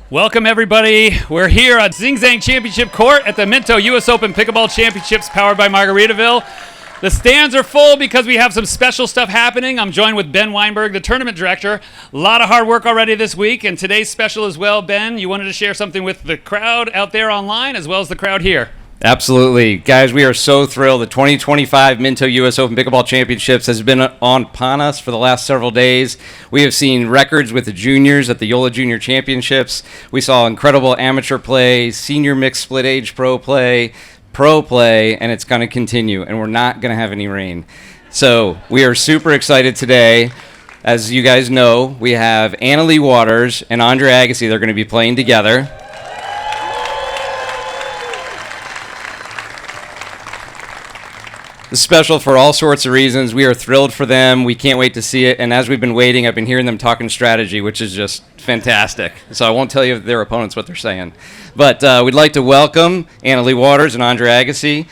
Welcome, everybody. We're here at Zing Zang Championship Court at the Minto US Open Pickleball Championships powered by Margaritaville. The stands are full because we have some special stuff happening. I'm joined with Ben Weinberger, the tournament director. A lot of hard work already this week, and today's special as well. Ben, you wanted to share something with the crowd out there online as well as the crowd here. Absolutely. Guys, we are so thrilled. The 2025 Minto US Open Pickleball Championships has been upon us for the last several days. We have seen records with the juniors at the Yola Junior Championships. We saw incredible amateur play, senior mixed split age pro play, and it's going to continue, and we're not going to have any rain. So we are super excited today. As you guys know, we have Leigh Waters and Andre Agassi. They're going to be playing together. It's special for all sorts of reasons. We are thrilled for them. We can't wait to see it. And as we've been waiting, I've been hearing them talking strategy, which is just fantastic. So I won't tell you their opponents what they're saying. But we'd like to welcome Leigh Waters and Andre Agassi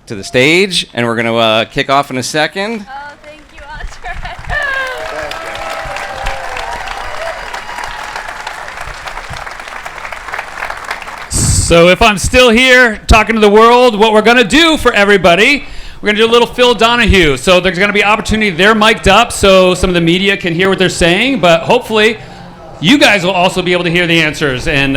to the stage. And we're going to kick off in a second. Oh, thank you, Andre. So if I'm still here talking to the world, what we're going to do for everybody, we're going to do a little Phil Donahue. So there's going to be opportunity. They're mic'd up so some of the media can hear what they're saying, but hopefully you guys will also be able to hear the answers. And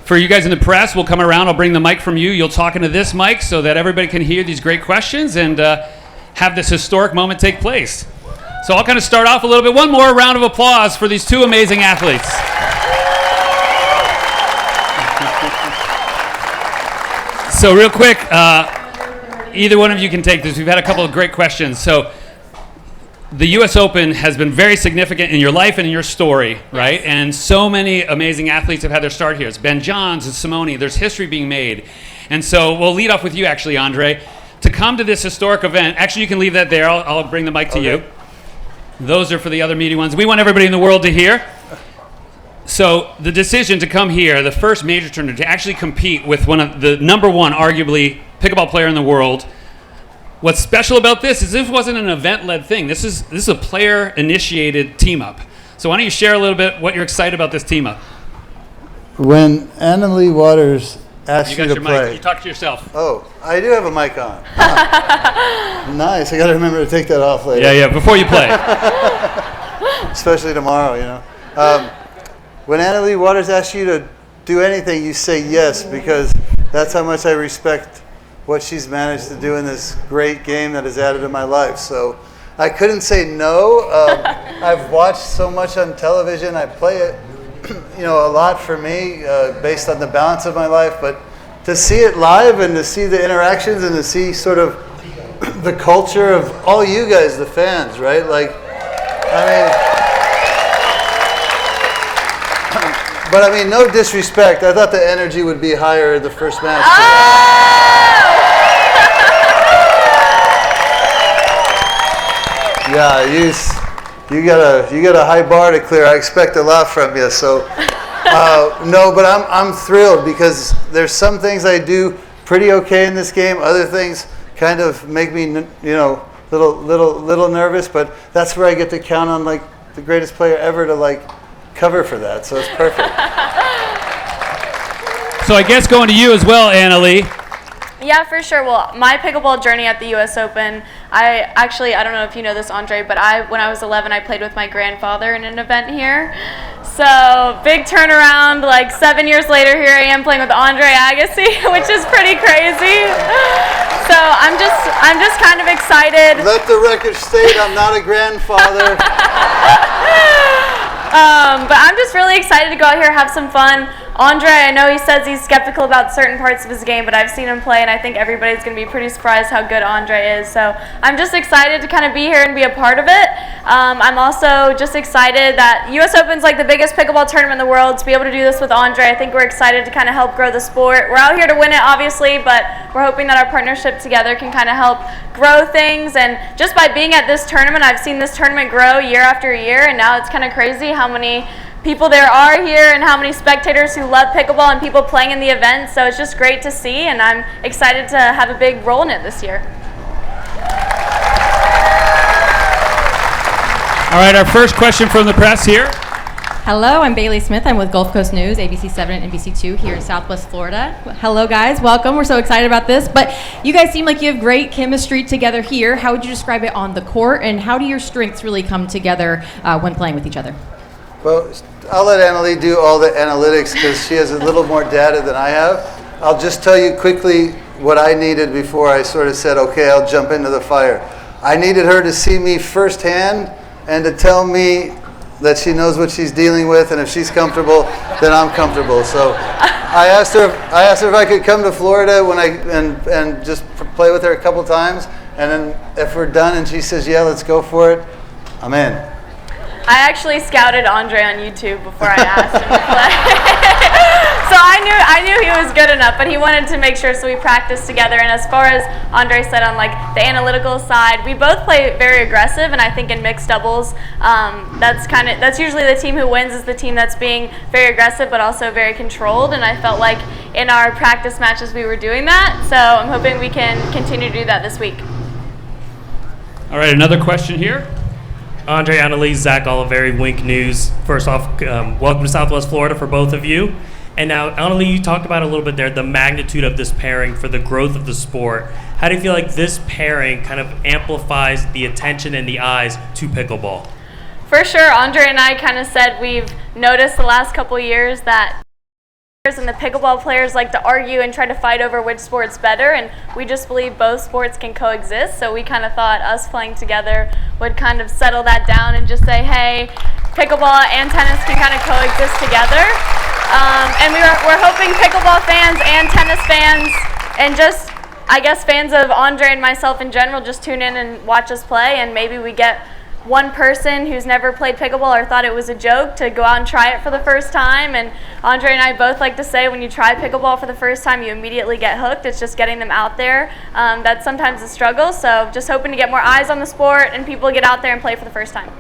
for you guys in the press, we'll come around. I'll bring the mic from you. You'll talk into this mic so that everybody can hear these great questions and have this historic moment take place. So I'll kind of start off a little bit. One more round of applause for these two amazing athletes. So real quick, either one of you can take this. We've had a couple of great questions. So the US Open has been very significant in your life and in your story, right? Yes. And so many amazing athletes have had their start here. It's Ben Johns and Simone. There's history being made. And so we'll lead off with you, actually, Andre. To come to this historic event, actually, you can leave that there. I'll bring the mic to you. Those are for the other media ones. We want everybody in the world to hear. So the decision to come here, the first major tournament, to actually compete with one of the number one, arguably, pickleball player in the world. What's special about this is this wasn't an event-led thing. This is a player-initiated team-up. So why don't you share a little bit what you're excited about this team-up? When Leigh Waters asked you to play... Mic. You talk to yourself. Oh, I do have a mic on. Nice. I got to remember to take that off later. Yeah, before you play. Especially tomorrow, you know. When Leigh Waters asks you to do anything, you say yes, because that's how much I respect what she's managed to do in this great game that has added to my life. So I couldn't say no. I've watched so much on television. I play it, a lot for me, based on the balance of my life. But to see it live and to see the interactions and to see sort of the culture of all you guys, the fans, right? But I mean, no disrespect. I thought the energy would be higher the first match. Yeah, you got a high bar to clear. I expect a lot from you. So no, but I'm thrilled because there's some things I do pretty okay in this game. Other things kind of make me little nervous. But that's where I get to count on the greatest player ever to cover for that. So it's perfect. So I guess going to you as well, Leigh. Yeah, for sure. Well, my pickleball journey at the US Open, I don't know if you know this, Andre, but when I was 11, I played with my grandfather in an event here. So big turnaround, 7 years later, here I am playing with Andre Agassi, which is pretty crazy. So I'm just kind of excited. Let the record state I'm not a grandfather. But I'm just really excited to go out here, have some fun. Andre, I know he says he's skeptical about certain parts of his game, but I've seen him play, and I think everybody's going to be pretty surprised how good Andre is. So I'm just excited to kind of be here and be a part of it. I'm also just excited that US Open's the biggest pickleball tournament in the world. To be able to do this with Andre, I think we're excited to kind of help grow the sport. We're out here to win it, obviously, but we're hoping that our partnership together can kind of help grow things. And just by being at this tournament, I've seen this tournament grow year after year, and now it's kind of crazy how many people there are here and how many spectators who love pickleball and people playing in the event. So it's just great to see, and I'm excited to have a big role in it this year. All right, our first question from the press here. Hello, I'm Bailey Smith. I'm with Gulf Coast News, ABC7 and NBC2 here in Southwest Florida. Hello, guys. Welcome. We're so excited about this. But you guys seem like you have great chemistry together here. How would you describe it on the court, and how do your strengths really come together when playing with each other? Well, I'll let Annalie do all the analytics because she has a little more data than I have. I'll just tell you quickly what I needed before I sort of said, okay, I'll jump into the fire. I needed her to see me firsthand and to tell me that she knows what she's dealing with, and if she's comfortable, then I'm comfortable. So I asked her if I could come to Florida and just play with her a couple times, and then if we're done and she says, yeah, let's go for it, I'm in. I actually scouted Andre on YouTube before I asked him to play. So I knew he was good enough, but he wanted to make sure, so we practiced together. And as far as Andre said on like the analytical side, we both play very aggressive, and I think in mixed doubles, that's usually the team who wins is the team that's being very aggressive but also very controlled. And I felt like in our practice matches we were doing that. So I'm hoping we can continue to do that this week. All right, another question here. Andre, Annalise, Zach Oliveri, Wink News. First off, welcome to Southwest Florida for both of you. And now, Annalise, you talked about a little bit there, the magnitude of this pairing for the growth of the sport. How do you feel like this pairing kind of amplifies the attention and the eyes to pickleball? For sure, Andre and I kind of said we've noticed the last couple years that and the pickleball players like to argue and try to fight over which sport's better, and we just believe both sports can coexist. So we kind of thought us playing together would kind of settle that down and just say, hey, pickleball and tennis can kind of coexist together. And we're hoping pickleball fans and tennis fans and just, I guess, fans of Andre and myself in general just tune in and watch us play, and maybe we get one person who's never played pickleball or thought it was a joke to go out and try it for the first time. And Andre and I both like to say when you try pickleball for the first time, you immediately get hooked. It's just getting them out there. That's sometimes a struggle. So just hoping to get more eyes on the sport and people get out there and play for the first time.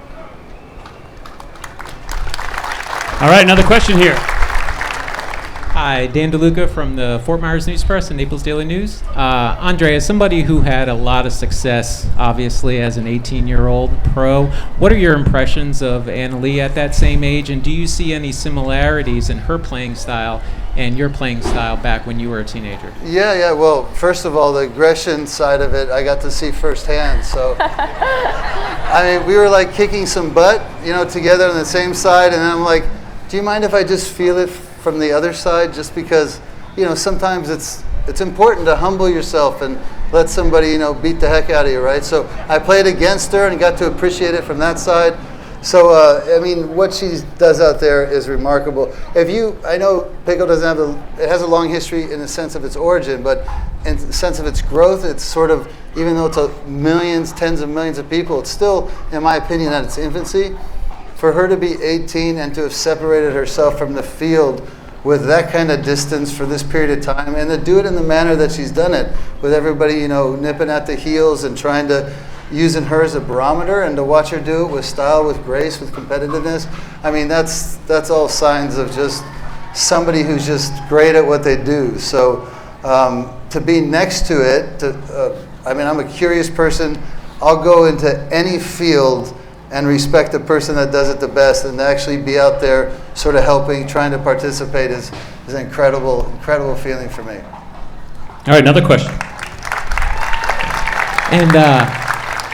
All right, another question here. Hi, Dan DeLuca from the Fort Myers News Press and Naples Daily News. Andre, as somebody who had a lot of success, obviously, as an 18-year-old pro, what are your impressions of Annalie at that same age, and do you see any similarities in her playing style and your playing style back when you were a teenager? Yeah. Well, first of all, the aggression side of it, I got to see firsthand. So, I mean, we were like kicking some butt, together on the same side, and I'm like, do you mind if I just feel it from the other side, just because sometimes it's important to humble yourself and let somebody beat the heck out of you, right? So I played against her and got to appreciate it from that side. So I mean, what she does out there is remarkable. I know pickle it has a long history in the sense of its origin, but in the sense of its growth, it's sort of, even though it's millions, tens of millions of people, it's still, in my opinion, at its infancy. For her to be 18 and to have separated herself from the field with that kind of distance for this period of time, and to do it in the manner that she's done it, with everybody, nipping at the heels and trying to, using her as a barometer, and to watch her do it with style, with grace, with competitiveness, I mean, that's all signs of just somebody who's just great at what they do. So to be next to it, I'm a curious person. I'll go into any field and respect the person that does it the best, and to actually be out there sort of helping, trying to participate is an incredible feeling for me. All right, another question. And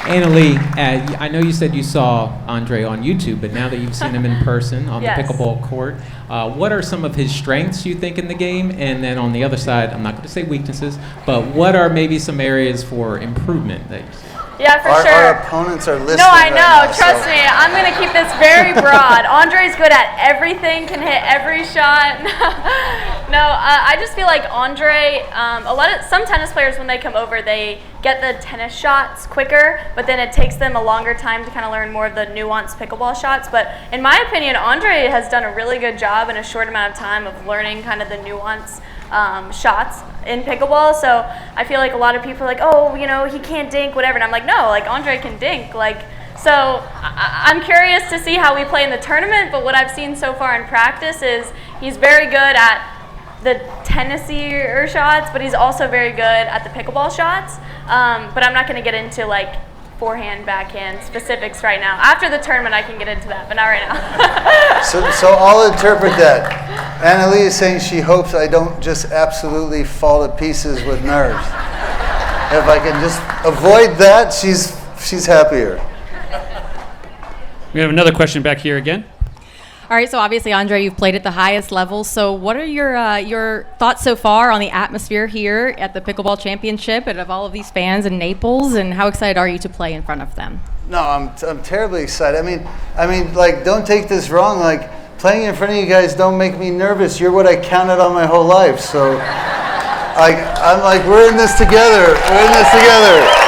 Annalie, I know you said you saw Andre on YouTube, but now that you've seen him in person on Yes. the pickleball court, what are some of his strengths you think in the game? And then on the other side, I'm not going to say weaknesses, but what are maybe some areas for improvement that you see? Yeah, for Our sure. opponents are listening. No, I right know. now, Trust so. me. I'm going to keep this very broad. Andre's good at everything, can hit every shot. I just feel like Andre, some tennis players, when they come over, they get the tennis shots quicker, but then it takes them a longer time to kind of learn more of the nuanced pickleball shots. But in my opinion, Andre has done a really good job in a short amount of time of learning kind of the nuance shots in pickleball. So I feel like a lot of people are like, oh, he can't dink, whatever. And I'm like, no, like Andre can dink. So I'm curious to see how we play in the tournament, but what I've seen so far in practice is he's very good at the tennis-y shots, but he's also very good at the pickleball shots. But I'm not going to get into forehand, backhand specifics right now. After the tournament, I can get into that, but not right now. So I'll interpret that. Anna Leigh is saying she hopes I don't just absolutely fall to pieces with nerves. If I can just avoid that, she's happier. We have another question back here again. All right, so obviously, Andre, you've played at the highest level. So what are your thoughts so far on the atmosphere here at the Pickleball Championship and of all of these fans in Naples, and how excited are you to play in front of them? No, I'm terribly excited. I mean, like, don't take this wrong. Like, playing in front of you guys don't make me nervous. You're what I counted on my whole life. So, I'm like, we're in this together. We're in this together.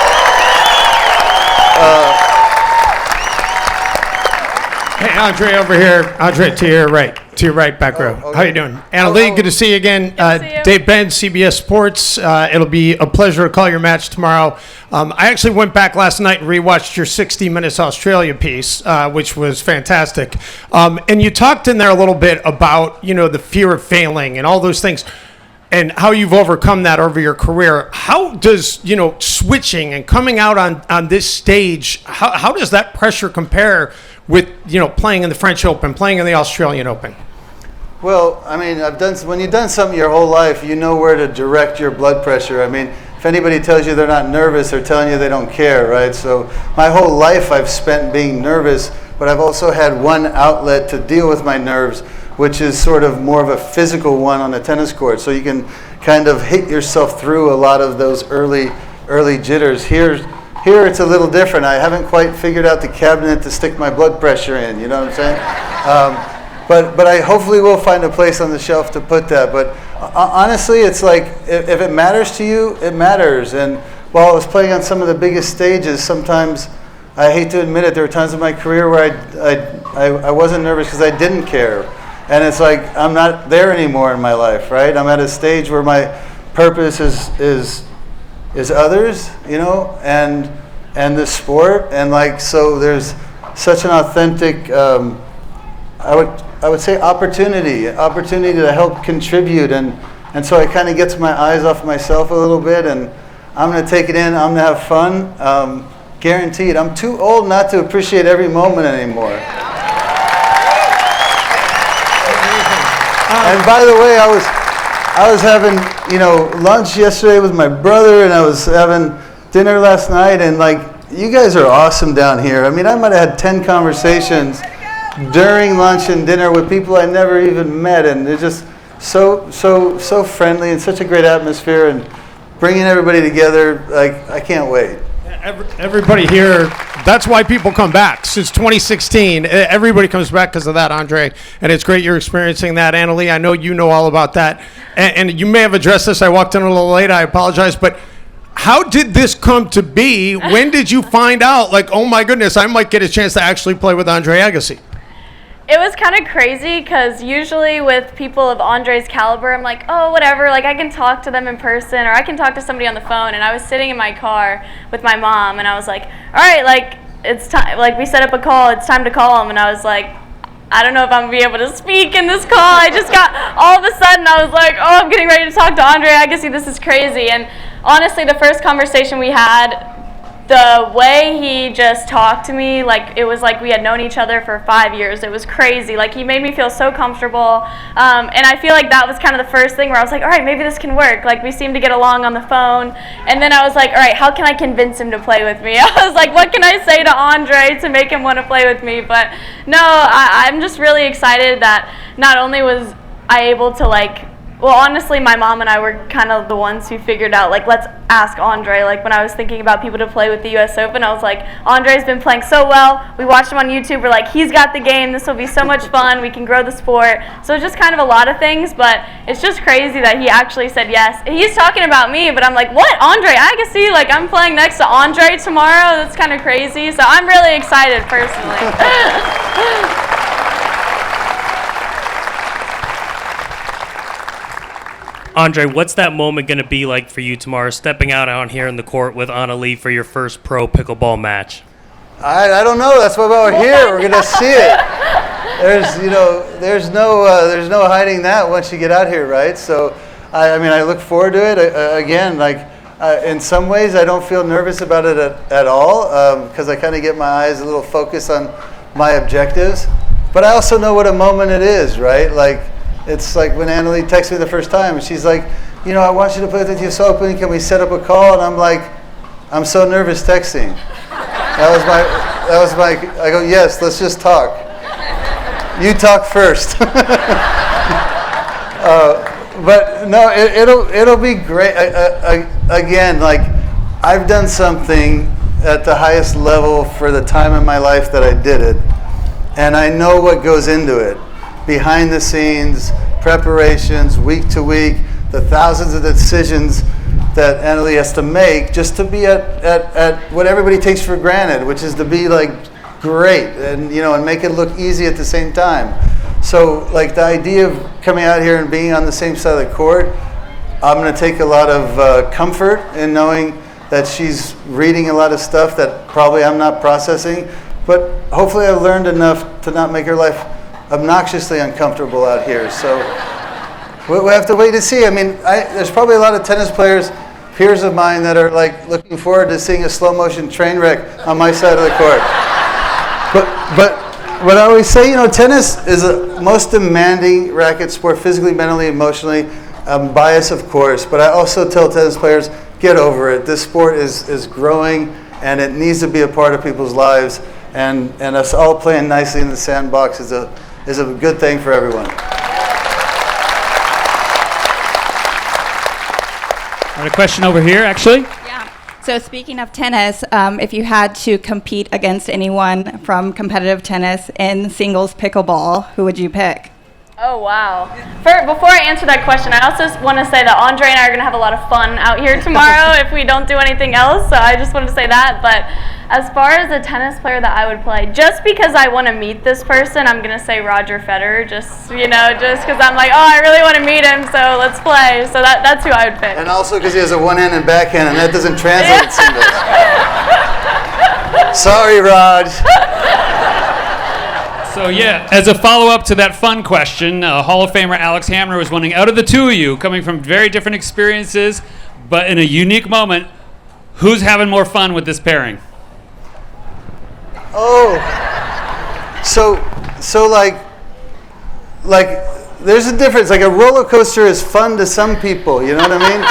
Hey, Andre over here. Andre to your right, back row. okay. How you doing? Anna Leigh, good to see you again. Good to see you. Dave Ben, CBS Sports. It'll be a pleasure to call your match tomorrow. I actually went back last night and rewatched your 60 Minutes Australia piece, which was fantastic. And you talked in there a little bit about, the fear of failing and all those things, and how you've overcome that over your career. How does, switching and coming out on this stage, how does that pressure compare with, playing in the French Open, playing in the Australian Open? Well, I mean, when you've done something your whole life, you know where to direct your blood pressure. I mean, if anybody tells you they're not nervous, they're telling you they don't care, right? So my whole life I've spent being nervous, but I've also had one outlet to deal with my nerves, which is sort of more of a physical one on the tennis court. So you can kind of hit yourself through a lot of those early jitters. Here it's a little different. I haven't quite figured out the cabinet to stick my blood pressure in, you know what I'm saying? But I hopefully will find a place on the shelf to put that. But honestly, it's like, if it matters to you, it matters. And while I was playing on some of the biggest stages, sometimes, I hate to admit it, there were times in my career where I wasn't nervous because I didn't care. And it's like, I'm not there anymore in my life, right? I'm at a stage where my purpose is others, and the sport, and like, so there's such an authentic, I would say opportunity to help contribute, and so I kind of get my eyes off myself a little bit, and I'm going to take it in, I'm going to have fun, guaranteed. I'm too old not to appreciate every moment anymore. And by the way, I was having, lunch yesterday with my brother, and I was having dinner last night, and like, you guys are awesome down here. I mean, I might have had 10 conversations during lunch and dinner with people I never even met, and they're just so friendly and such a great atmosphere, and bringing everybody together. Like, I can't wait. Everybody here, that's why people come back. Since 2016, everybody comes back because of that, Andre. And it's great you're experiencing that. Anna Leigh, I know you know all about that. And you may have addressed this. I walked in a little late. I apologize. But how did this come to be? When did you find out, like, oh, my goodness, I might get a chance to actually play with Andre Agassi? It was kind of crazy because usually with people of Andre's caliber, I'm like, oh, whatever, like I can talk to them in person or I can talk to somebody on the phone. And I was sitting in my car with my mom and I was like, all right, like it's time, like we set up a call, it's time to call him. And I was like, I don't know if I'm gonna be able to speak in this call. I just got, all of a sudden I was like, oh, I'm getting ready to talk to Andre Agassi, this is crazy. And honestly, the first conversation we had, the way he just talked to me, like it was like we had known each other for 5 years. It was crazy. Like he made me feel so comfortable. And I feel like that was kind of the first thing where I was like, all right, maybe this can work. Like we seemed to get along on the phone. And then I was like, all right, how can I convince him to play with me? I was like, what can I say to Andre to make him want to play with me? But no, I'm just really excited that not only was I able to well, honestly, my mom and I were kind of the ones who figured out, like, let's ask Andre. Like, when I was thinking about people to play with the US Open, I was like, Andre's been playing so well. We watched him on YouTube. We're like, he's got the game. This will be so much fun. We can grow the sport. So it's just kind of a lot of things, but it's just crazy that he actually said yes. He's talking about me, but I'm like, what? Andre Agassi? Like, I'm playing next to Andre tomorrow? That's kind of crazy. So I'm really excited, personally. Andre, what's that moment going to be like for you tomorrow, stepping out here in the court with Anna Leigh for your first pro pickleball match? I don't know. That's why we're here. We're gonna see it. There's no hiding that once you get out here, right? So, I mean, I look forward to it. Again, like In some ways, I don't feel nervous about it at all because I kind of get my eyes a little focused on my objectives. But I also know what a moment it is, right? Like, it's like when Annalie texted me the first time, and she's like, I want you to play at the US Open. Can we set up a call? And I'm like, I'm so nervous texting. That was my. I go, yes, let's just talk. You talk first. But no, it'll be great. Again, like, I've done something at the highest level for the time in my life that I did it, and I know what goes into it, behind the scenes, preparations, week to week, the thousands of decisions that Annalie has to make just to be at what everybody takes for granted, which is to be like great and and make it look easy at the same time. So like the idea of coming out here and being on the same side of the court, I'm going to take a lot of comfort in knowing that she's reading a lot of stuff that probably I'm not processing, but hopefully I've learned enough to not make her life obnoxiously uncomfortable out here. So we'll have to wait to see. I mean, there's probably a lot of tennis players, peers of mine, that are like looking forward to seeing a slow motion train wreck on my side of the court. But what I always say, tennis is the most demanding racket sport, physically, mentally, emotionally. I'm biased, of course, but I also tell tennis players, get over it. This sport is growing, and it needs to be a part of people's lives. And us all playing nicely in the sandbox is a good thing for everyone. Got a question over here, actually. Yeah. So speaking of tennis, if you had to compete against anyone from competitive tennis in singles pickleball, who would you pick? Oh, wow. Before I answer that question, I also want to say that Andre and I are going to have a lot of fun out here tomorrow if we don't do anything else, so I just want to say that. But as far as a tennis player that I would play, just because I want to meet this person, I'm going to say Roger Federer, just because I'm like, I really want to meet him, so let's play. So that's who I would pick. And also because he has a one-handed backhand, and that doesn't translate singles. Sorry, Raj. So yeah, as a follow-up to that fun question, Hall of Famer Alex Hamner was wondering, out of the two of you, coming from very different experiences, but in a unique moment, who's having more fun with this pairing? Oh, so like there's a difference. Like a roller coaster is fun to some people, you know what I mean?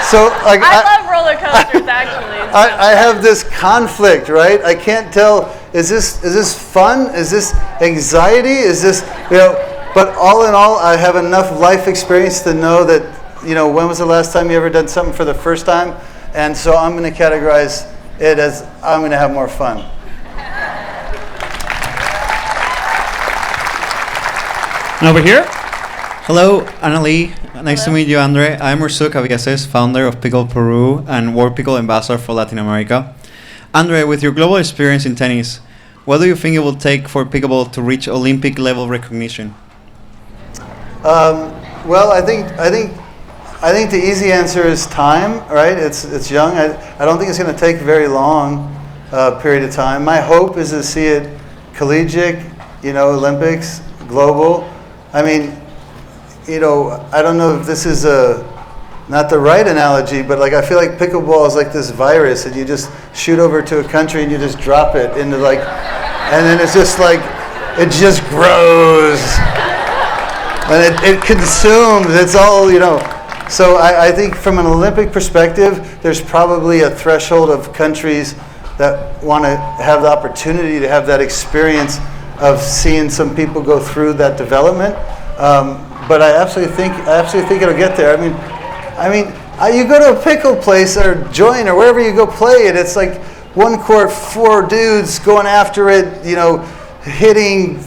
So like I love roller coasters actually. So. I have this conflict, right? I can't tell. Is this fun? Is this anxiety? Is this But all in all, I have enough life experience to know that when was the last time you ever done something for the first time, and so I'm going to categorize it as I'm going to have more fun. And over here. Hello, Annalie. Nice to meet you, Andre. I'm Ursuk Agassi, founder of Pickle Peru and World Pickle Ambassador for Latin America. Andre, with your global experience in tennis, what do you think it will take for pickleball to reach Olympic level recognition? Well, I think the easy answer is time. Right? It's young. I don't think it's going to take a very long period of time. My hope is to see it collegiate, Olympics, global. I mean, I don't know if this is not the right analogy, but like I feel like pickleball is like this virus, and you just shoot over to a country and you just drop it into and then it's just like it just grows and it consumes. It's all So I think from an Olympic perspective, there's probably a threshold of countries that want to have the opportunity to have that experience of seeing some people go through that development. But I absolutely think it'll get there. I mean, you go to a pickle place or Join or wherever you go play it, it's like one court, 4 dudes going after it, hitting,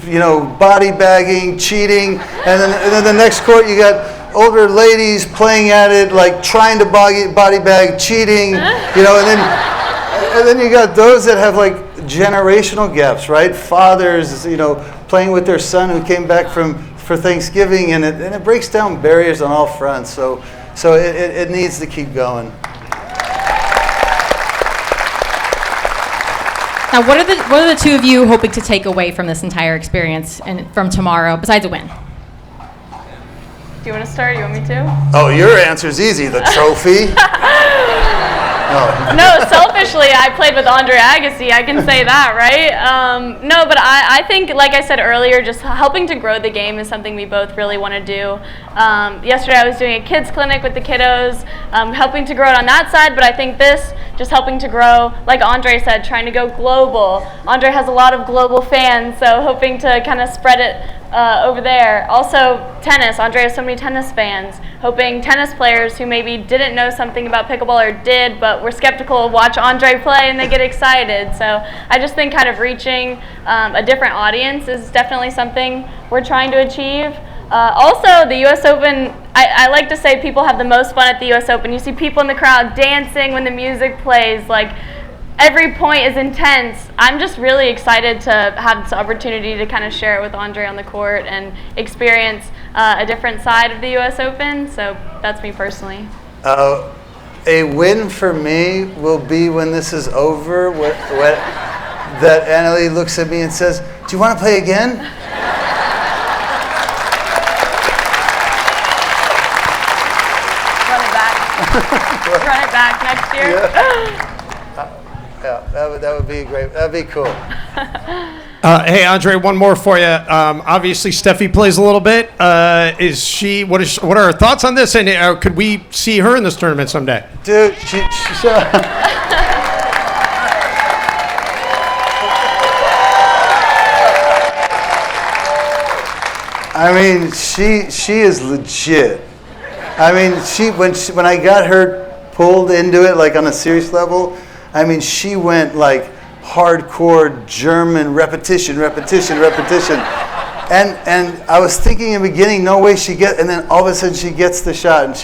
body bagging, cheating, and then the next court you got older ladies playing at it, like trying to body bag, cheating, and then you got those that have like generational gaps, right? Fathers, playing with their son who came back for Thanksgiving, and it breaks down barriers on all fronts. So it needs to keep going. Now, what are the two of you hoping to take away from this entire experience and from tomorrow, besides a win? Do you want to start? You want me to? Oh, your answer's easy. The trophy. No, selfishly, I played with Andre Agassi. I can say that, right? No, but I think, like I said earlier, just helping to grow the game is something we both really want to do. Yesterday, I was doing a kids clinic with the kiddos, helping to grow it on that side. But I think this, just helping to grow, like Andre said, trying to go global. Andre has a lot of global fans, so hoping to kind of spread it over there. Also, tennis. Andre has so many tennis fans. Hoping tennis players who maybe didn't know something about pickleball or did, but were skeptical, watch Andre play and they get excited. So I just think kind of reaching a different audience is definitely something we're trying to achieve. Also, the US Open, I like to say people have the most fun at the US Open. You see people in the crowd dancing when the music plays, like every point is intense. I'm just really excited to have this opportunity to kind of share it with Andre on the court and experience a different side of the US Open. So that's me personally. A win for me will be when this is over, that Annalie looks at me and says, "Do you want to play again?" Run it back. Run it back next year. Yeah, that would be great. That'd be cool. Hey, Andre, one more for you. Obviously, Steffi plays a little bit. Is she? What are her thoughts on this? And could we see her in this tournament someday? Dude, I mean, she is legit. I mean, when I got her pulled into it, like on a serious level, I mean, she went like hardcore German repetition. And I was thinking in the beginning, no way and then all of a sudden she gets the shot and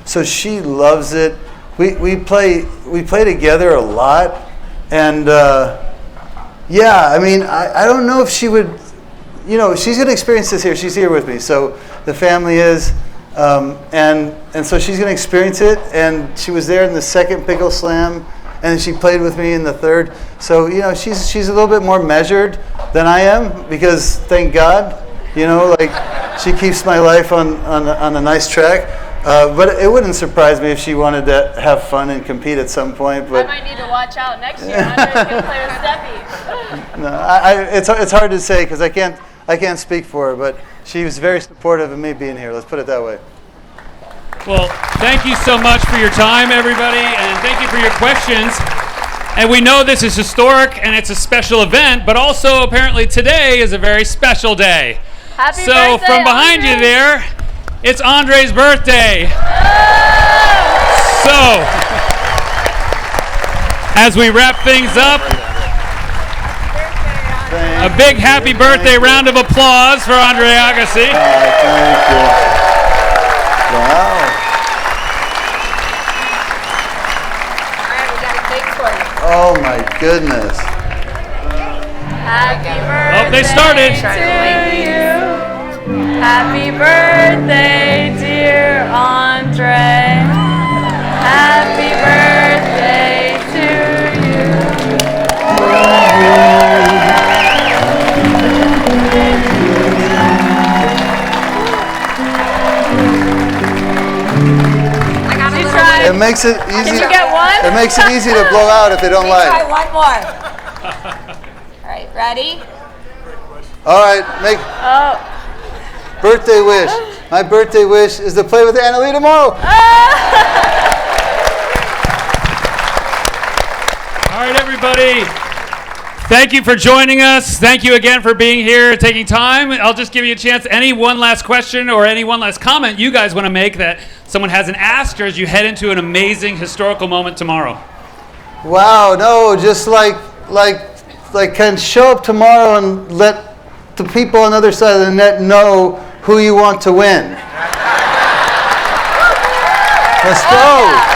so she loves it. We play together a lot. And yeah, I mean, I don't know if she would, she's going to experience this here. She's here with me. So the family is, and so she's going to experience it. And she was there in the second Pickle Slam. And she played with me in the third. So, she's a little bit more measured than I am because, thank God, like she keeps my life on a nice track. But it wouldn't surprise me if she wanted to have fun and compete at some point. But I might need to watch out next year. Andre's going to play with Steffi. No, it's hard to say because I can't speak for her. But she was very supportive of me being here. Let's put it that way. Well, thank you so much for your time, everybody, and thank you for your questions. And we know this is historic and it's a special event, but also apparently today is a very special day. Happy so birthday, from behind Andre. you there, it's Andre's birthday. So, as we wrap things up, a big happy birthday round of applause for Andre Agassi. Thank you. Wow. Oh my goodness. Happy birthday they started. to you. Happy birthday, dear Andre. Happy birthday to you. You tried. It makes it easy. Did you get one? It makes it easy to blow out if they don't Try like. one more. All right, ready? All right, make birthday wish. My birthday wish is to play with Annalie tomorrow. All right, everybody. Thank you for joining us. Thank you again for being here and taking time. I'll just give you a chance. Any one last question or any one last comment you guys want to make that someone hasn't asked or as you head into an amazing historical moment tomorrow? Wow, no, just like can show up tomorrow and let the people on the other side of the net know who you want to win. Let's go.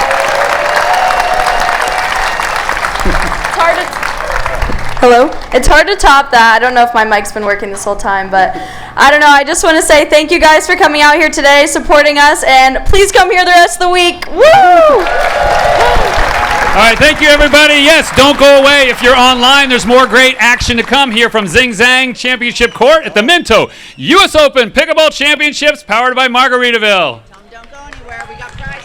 Hello? It's hard to top that. I don't know if my mic's been working this whole time, but I don't know. I just want to say thank you guys for coming out here today, supporting us, and please come here the rest of the week. Woo! All right, thank you, everybody. Yes, don't go away. If you're online, there's more great action to come here from Zing Zang Championship Court at the Minto US Open Pickleball Championships, powered by Margaritaville. Don't go anywhere. We got prizes.